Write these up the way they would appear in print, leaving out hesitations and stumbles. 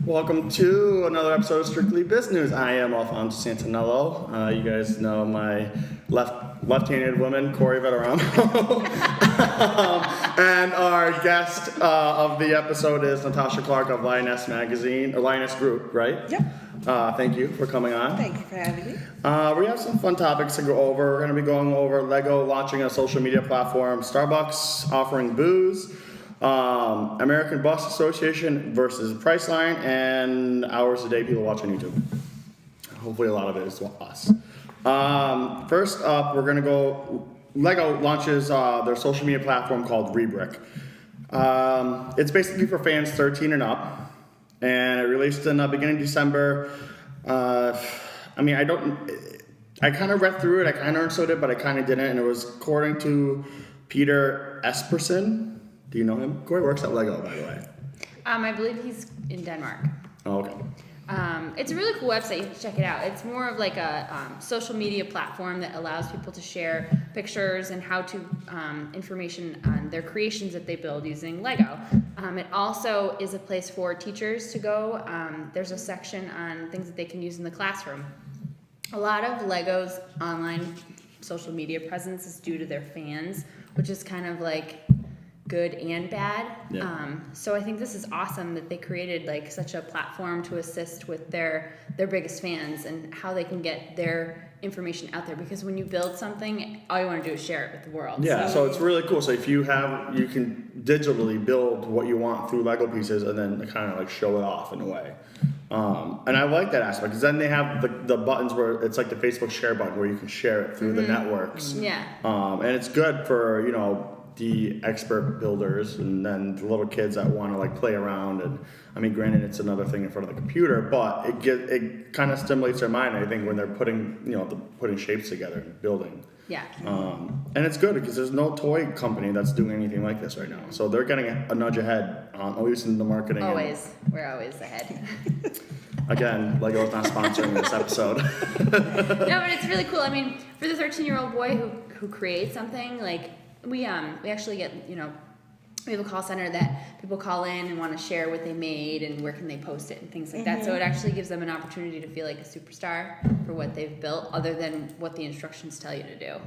Welcome to another episode of Strictly Businews. I am Alfonso Santinello. You guys know my left-handed woman, Corey Veterano. And our guest of the episode is Natasha Clark of Lioness Magazine, or Lioness Group, right? Yep. Thank you for coming on. Thank you for having me. We have some fun topics to go over. We're going to be going over Lego launching a social media platform, Starbucks offering booze, American Bus Association versus Priceline, and hours a day people watch on YouTube. Hopefully a lot of it is us. First up, we're going to go, Lego launches their social media platform called ReBrick. It's basically for fans 13 and up, and it released in the beginning of December. I kind of read through it, I kind of understood it, but I kind of didn't, and it was according to Peter Espersen. Do you know him? Corey works at Lego, by the way. I believe he's in Denmark. Oh, okay. It's a really cool website. You have to check it out. It's more of like a social media platform that allows people to share pictures and how-to information on their creations that they build using Lego. It also is a place for teachers to go. There's a section on things that they can use in the classroom. A lot of Lego's online social media presence is due to their fans, which is kind of like good and bad. Yeah. So I think this is awesome that they created like such a platform to assist with their biggest fans and how they can get their information out there, because when you build something, all you want to do is share it with the world. Yeah, so it's really cool. So if you can digitally build what you want through Lego pieces and then kind of like show it off in a way. And I like that aspect, because then they have the buttons where it's like the Facebook share button where you can share it through the networks. Yeah. And it's good for, the expert builders and then the little kids that want to like play around. And I mean, granted, it's another thing in front of the computer, but it kind of stimulates their mind, I think, when they're putting shapes together and building. Yeah. And it's good because there's no toy company that's doing anything like this right now. So they're getting a nudge ahead, at least in the marketing. Always. We're always ahead. Again, Lego's not sponsoring this episode. No, but it's really cool. I mean, for the 13-year-old boy who creates something, like, we actually get, we have a call center that people call in and want to share what they made and where can they post it and things like that. So it actually gives them an opportunity to feel like a superstar for what they've built, other than what the instructions tell you to do.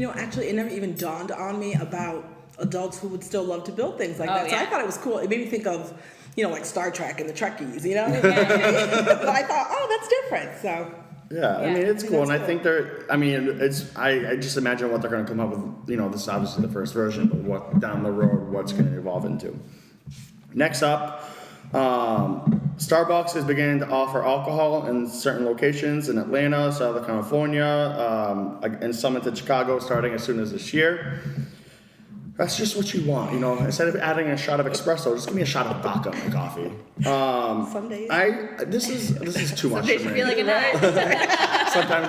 Actually, it never even dawned on me about adults who would still love to build things like that. Yeah. So I thought it was cool. It made me think of, like Star Trek and the Trekkies, Yeah. But I thought, that's different. So. Yeah, I mean, it's cool, and I think I just imagine what they're going to come up with. This is obviously the first version, but what down the road, what's going to evolve into. Next up, Starbucks is beginning to offer alcohol in certain locations in Atlanta, Southern California, and some into Chicago starting as soon as this year. That's just what you want, Instead of adding a shot of espresso, just give me a shot of vodka in my coffee. Some days. This is too much. Some days you feel like a nut. Sometimes.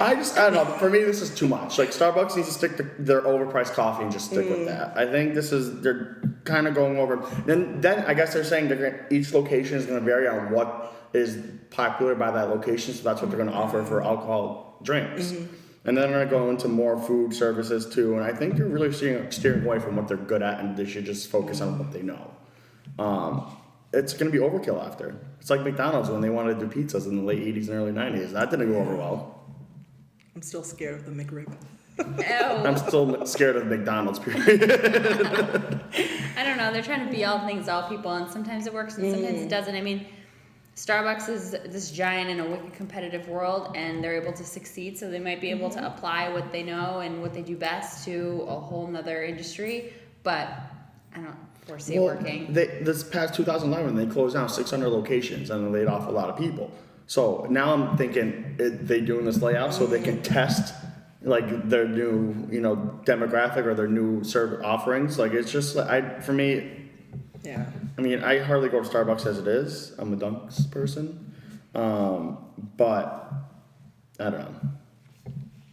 I don't know. For me, this is too much. Like, Starbucks needs to stick to their overpriced coffee and just stick with that. I think they're kind of going over. Then I guess they're saying each location is going to vary on what is popular by that location, so that's what they're going to offer for alcohol drinks. And then they're going to go into more food services too. And I think they're really steering away from what they're good at, and they should just focus on what they know. It's going to be overkill after. It's like McDonald's when they wanted to do pizzas in the late 80s and early 90s. That didn't go over well. I'm still scared of the McRib. I'm still scared of McDonald's, period. I don't know. They're trying to be all things to all people, and sometimes it works and sometimes it doesn't. I mean, Starbucks is this giant in a wicked competitive world, and they're able to succeed, so they might be able to apply what they know and what they do best to a whole nother industry, but I don't foresee it working. This past 2011, they closed down 600 locations and they laid off a lot of people. So now I'm thinking, they doing this layout so they can test like their new, demographic or their new service offerings. Like, it's just, for me, Yeah. I mean, I hardly go to Starbucks as it is. I'm a Dunks person. But I don't know.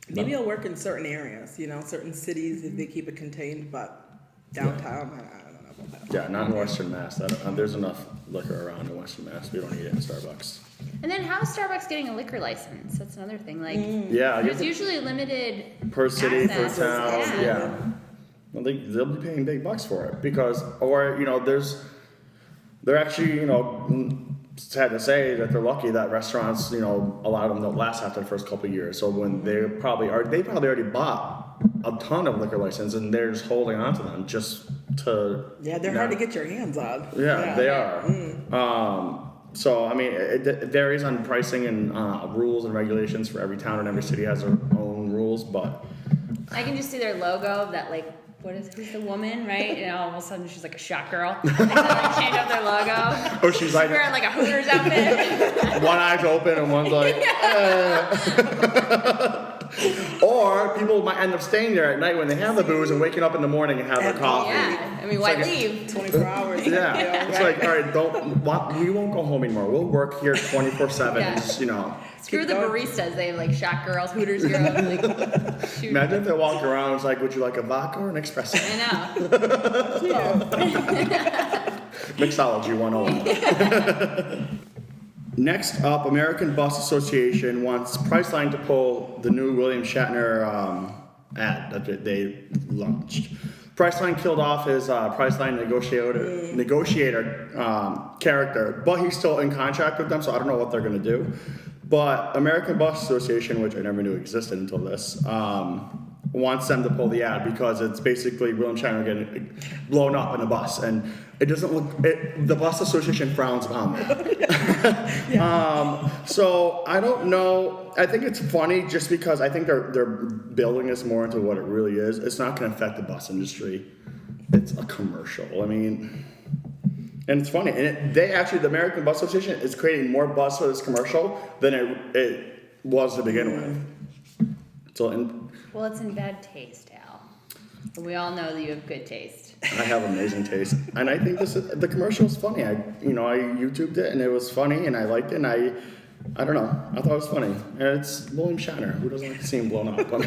Maybe it'll work in certain areas, certain cities if they keep it contained, but downtown, I don't know about that. Yeah, not in Western Mass. There's enough liquor around in Western Mass. We don't need it in Starbucks. And then how is Starbucks getting a liquor license? That's another thing. Like, yeah, there's usually limited per city, per access. town. Yeah. Well, they'll be paying big bucks for it because, or there's they're actually, sad to say that they're lucky that restaurants, a lot of them don't last after the first couple of years. So when they probably already bought a ton of liquor license and they're just holding on to them just to. Yeah, they're hard to get your hands on. Yeah, they are. So, I mean, it varies on pricing and rules and regulations for every town, and every city has their own rules, but. I can just see their logo, that like, who's the woman, right? And all of a sudden she's like a shot girl. Like, they like change up their logo. Or she's like wearing like a Hooters outfit. one eye's open and one's like, Or people might end up staying there at night when they have the booze and waking up in the morning and have their coffee. Yeah, I mean, why leave? 24 hours. Yeah, it's like, all right, we won't go home anymore. We'll work here 24/7. Yeah. Just, Screw the baristas. They have like shot girls, Hooters girls. Like, shoot. Imagine if they walk around. It's like, would you like a vodka or an espresso? I know. Mixology 101. Next up, American Bus Association wants Priceline to pull the new William Shatner ad that they launched. Priceline killed off his Priceline negotiator character, but he's still in contract with them, so I don't know what they're going to do. But American Bus Association, which I never knew existed until this, wants them to pull the ad because it's basically William Shatner getting blown up in a bus, and it doesn't look. The bus association frowns upon it. So I don't know. I think it's funny just because I think they're building this more into what it really is. It's not going to affect the bus industry. It's a commercial. I mean. And it's funny, and the American Bus Association is creating more buzz for this commercial than it was to begin with. So, Well, it's in bad taste, Al. And we all know that you have good taste. I have amazing taste, and I think the commercial is funny. I YouTubed it, and it was funny, and I liked it, and I don't know, I thought it was funny. And it's William Shatner. Who doesn't like to see him blown up? Can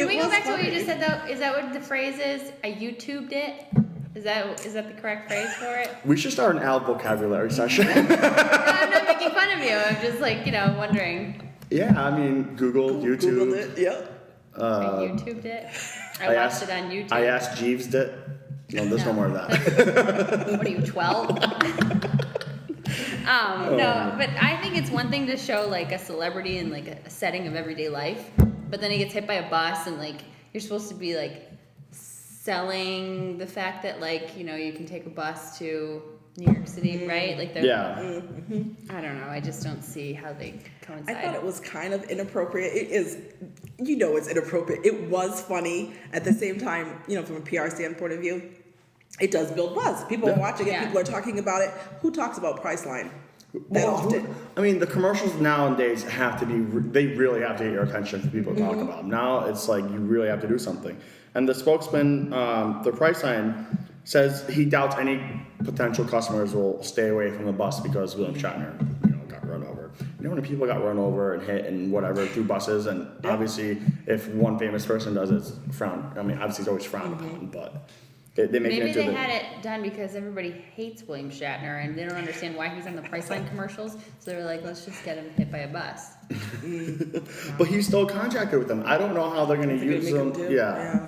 we go back to what you just said, though? Is that what the phrase is? I YouTubed it? Is that the correct phrase for it? We should start an Al vocabulary session. No, I'm not making fun of you. I'm just like, wondering. Yeah, I mean, YouTube. Googled it, yep. I YouTubed it. I watched it on YouTube. I asked Jeeves it. No, there's no more of that. What are you, 12? No, but I think it's one thing to show like a celebrity in like a setting of everyday life, but then he gets hit by a bus and like you're supposed to be like selling the fact that like you can take a bus to New York City, right? Like yeah. I don't know. I just don't see how they coincide. I thought it was kind of inappropriate. It is, it's inappropriate. It was funny at the same time. From a PR standpoint of view, it does build buzz. People are watching it. People are talking about it. Who talks about Priceline that often? I mean, the commercials nowadays have to be. They really have to get your attention for people to talk about them. Now it's like you really have to do something. And the spokesman, the Priceline, says he doubts any potential customers will stay away from the bus because William Shatner, got run over. When people got run over and hit and whatever through buses, and obviously if one famous person does it, it's frowned. I mean, obviously it's always frowned upon, but they make it into Maybe they had it done because everybody hates William Shatner and they don't understand why he's on the Priceline commercials. So they were like, let's just get him hit by a bus. But he's still contracted with them. I don't know how they're going to use them. Yeah.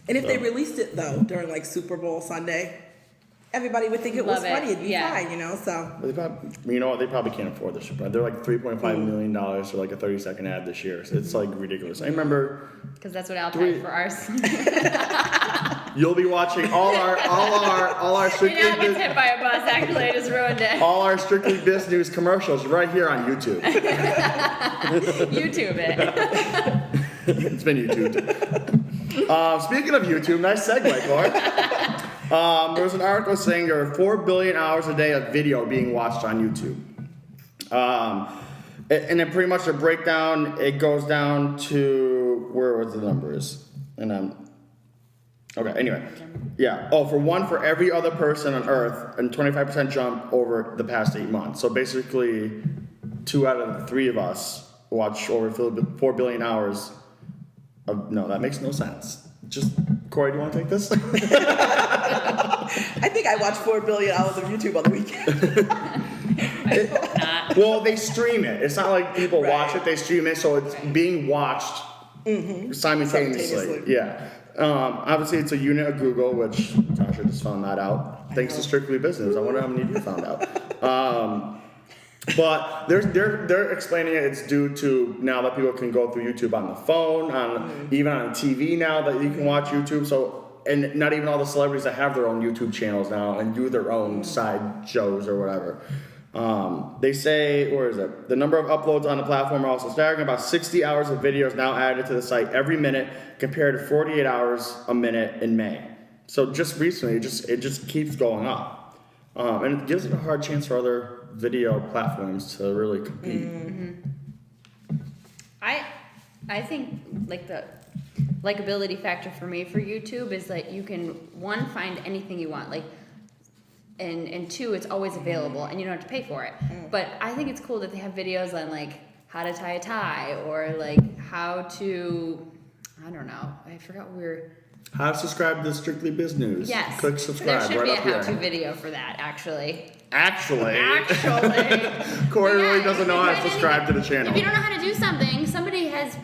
And if they released it though during like Super Bowl Sunday, everybody would think it was funny. It'd be fine, So They probably, they probably can't afford this. But they're like $3.5 million for like a 30-second ad this year. So it's like ridiculous. I remember because that's what Al paid for ours. You'll be watching all our strictly. Now gets hit by a bus. Actually, I just ruined it. All our strictly Businews commercials right here on YouTube. YouTube it. It's been YouTubed. Speaking of YouTube, nice segue, Clark. There was an article saying there are 4 billion hours a day of video being watched on YouTube. And then pretty much the breakdown, it goes down to, where was the numbers? Okay, anyway. Yeah. For every other person on Earth, and 25% jump over the past 8 months. So basically, 2 out of the 3 of us watch over 4 billion hours. No, that makes no sense. Just, Corey, do you want to take this? I think I watch 4 billion hours of YouTube on the weekend. Well, they stream it. It's not like people watch it; they stream it, so it's being watched simultaneously. Yeah. Obviously, it's a unit of Google, which Tasha just found that out. Thanks to Strictly Business. I wonder how many of you found out. But they're explaining it. It's due to now that people can go through YouTube on the phone, even on TV now that you can watch YouTube. So, and not even all the celebrities that have their own YouTube channels now and do their own side shows or whatever. They say, where is it? The number of uploads on the platform are also staggering. About 60 hours of videos now added to the site every minute, compared to 48 hours a minute in May. So just recently, it just keeps going up, and it gives it a hard chance for other video platforms to really compete. I think like the likability factor for me for YouTube is that you can, one, find anything you want, like, and two, it's always available and you don't have to pay for it. But I think it's cool that they have videos on like how to tie a tie, or like how to, I don't know, I forgot what we were. How to subscribe to Strictly Business. Yes. Click subscribe there should right be a up here. how-to video for that, actually. Actually. But Corey yeah, really doesn't if know you how to find subscribe to the anything- channel. If you don't know how to do something, somebody has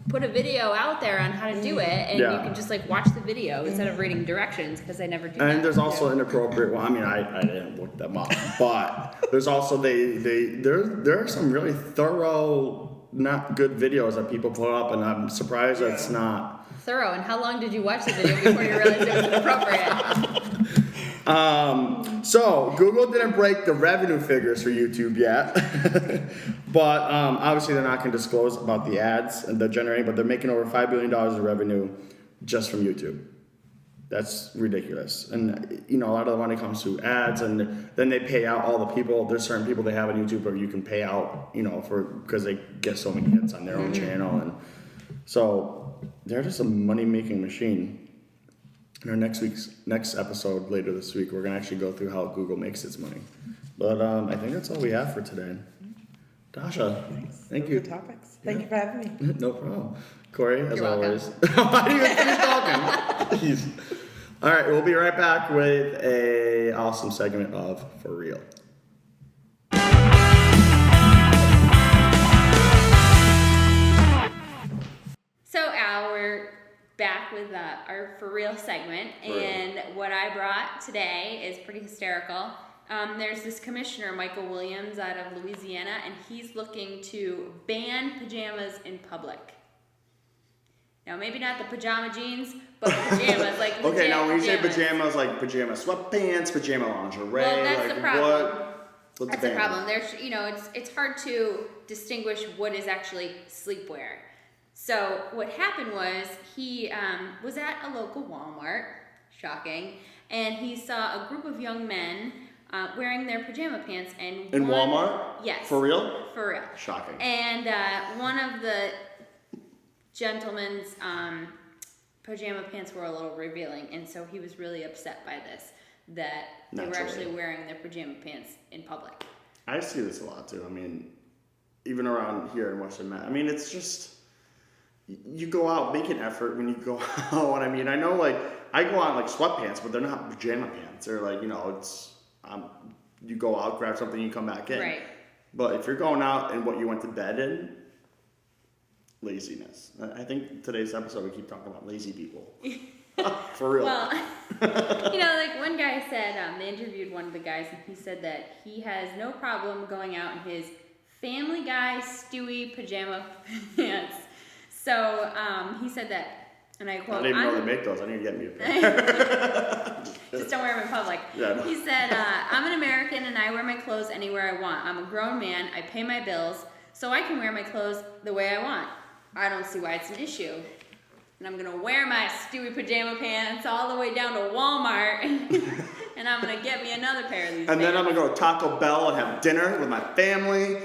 put a video out there on how to do it, and you can just like watch the video instead of reading directions, because I never do that. And there's also inappropriate. Well, I mean, I didn't look them up, but there's also there are some really thorough, not good videos that people put up, and I'm surprised that's not thorough. And how long did you watch the video before you realized it was inappropriate? So Google didn't break the revenue figures for YouTube yet, but obviously they're not going to disclose about the ads and they're generating, but they're making over $5 billion of revenue just from YouTube. That's ridiculous. And a lot of the money comes through ads, and then they pay out all the people. There's certain people they have on YouTube where you can pay out, because they get so many hits on their own channel, and so they're just a money-making machine. In our next episode later this week, we're gonna actually go through how Google makes its money. But I think that's all we have for today. Dasha, thank you. Good topics. Thank you for having me. No problem. Corey, as You're welcome. always. Why do you finish talking? Jeez. All right, we'll be right back with a awesome segment of For Real. So Al, we're back with our For Real segment, and what I brought today is pretty hysterical. There's this commissioner, Michael Williams, out of Louisiana, and he's looking to ban pajamas in public. Now, maybe not the pajama jeans, but pajamas, like legit Okay, now when you say pajamas, pajamas, like pajama sweatpants, pajama lingerie, well, that's like the problem. what's That's the the ban? problem. There's, it's hard to distinguish what is actually sleepwear. So what happened was he was at a local Walmart, shocking, and he saw a group of young men wearing their pajama pants. And In one, Walmart? Yes. For real? For real. Shocking. And one of the gentleman's pajama pants were a little revealing, and so he was really upset by this, that they were actually wearing their pajama pants in public. I see this a lot too. I mean, even around here in Western Mass. I mean, it's just, you go out, make an effort when you go out. I mean, I know, like, I go out in, like, sweatpants, but they're not pajama pants. They're like, it's, you go out, grab something, you come back in. Right. But if you're going out in what you went to bed in, laziness. I think today's episode we keep talking about lazy people. For real. Well, like one guy said, they interviewed one of the guys, and he said that he has no problem going out in his Family Guy Stewie pajama pants. So he said that, and I quote, I didn't even know they make those. I need to get me a pair. Just don't wear them in public. Yeah, no. He said, I'm an American and I wear my clothes anywhere I want. I'm a grown man. I pay my bills, so I can wear my clothes the way I want. I don't see why it's an issue. And I'm going to wear my Stewie pajama pants all the way down to Walmart, and I'm going to get me another pair of these And then I'm pants. going to go to Taco Bell and have dinner with my family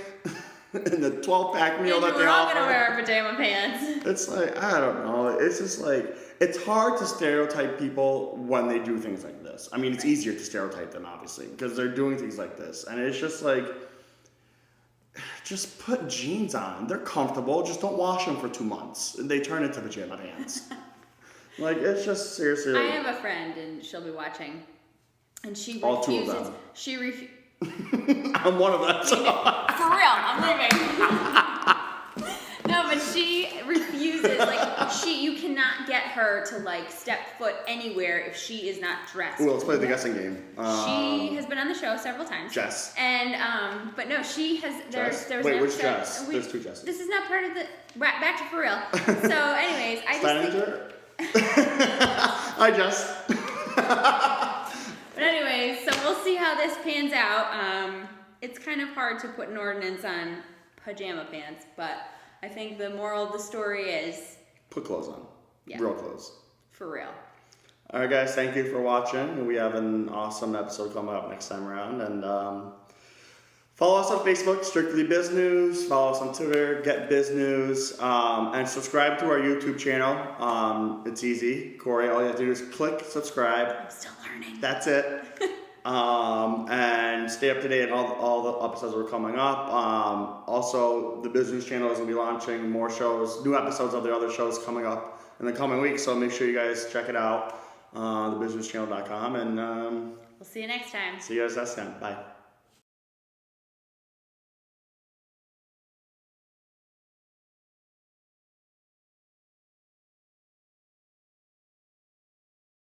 in the 12-pack meal that they we're all offer. going to wear our pajama pants. It's like, I don't know. It's just like, it's hard to stereotype people when they do things like this. I mean, it's easier to stereotype them, obviously, because they're doing things like this. And it's just like, just put jeans on. They're comfortable. Just don't wash them for 2 months. And they turn into pajama pants. Like, it's just seriously. I have a friend, and she'll be watching, and she All two of refuses. them. She refuses. I'm one of them. So. For real, I'm leaving. No, but she refuses uses like you cannot get her to like step foot anywhere if she is not dressed. Well, let's play the guessing game. She has been on the show several times. Jess. And but no, she has. There's Wait, an which episode. Jess? There's two Jesses. This is not part of the back to for real. So, anyways, I just think. Hi, Jess. But anyways, so we'll see how this pans out. It's kind of hard to put an ordinance on pajama pants, but I think the moral of the story is put clothes on. Yeah. Real clothes. For real. All right, guys. Thank you for watching. We have an awesome episode coming up next time around, and follow us on Facebook, Strictly Biz News. Follow us on Twitter, Get Biz News, and subscribe to our YouTube channel. It's easy. Corey, all you have to do is click subscribe. I'm still learning. That's it. And stay up to date on all the episodes that are coming up. Also, the Business channel is going to be launching more shows, new episodes of the other shows coming up in the coming weeks. So make sure you guys check it out, thebusinesschannel.com. And we'll see you next time. see you guys next time. Bye.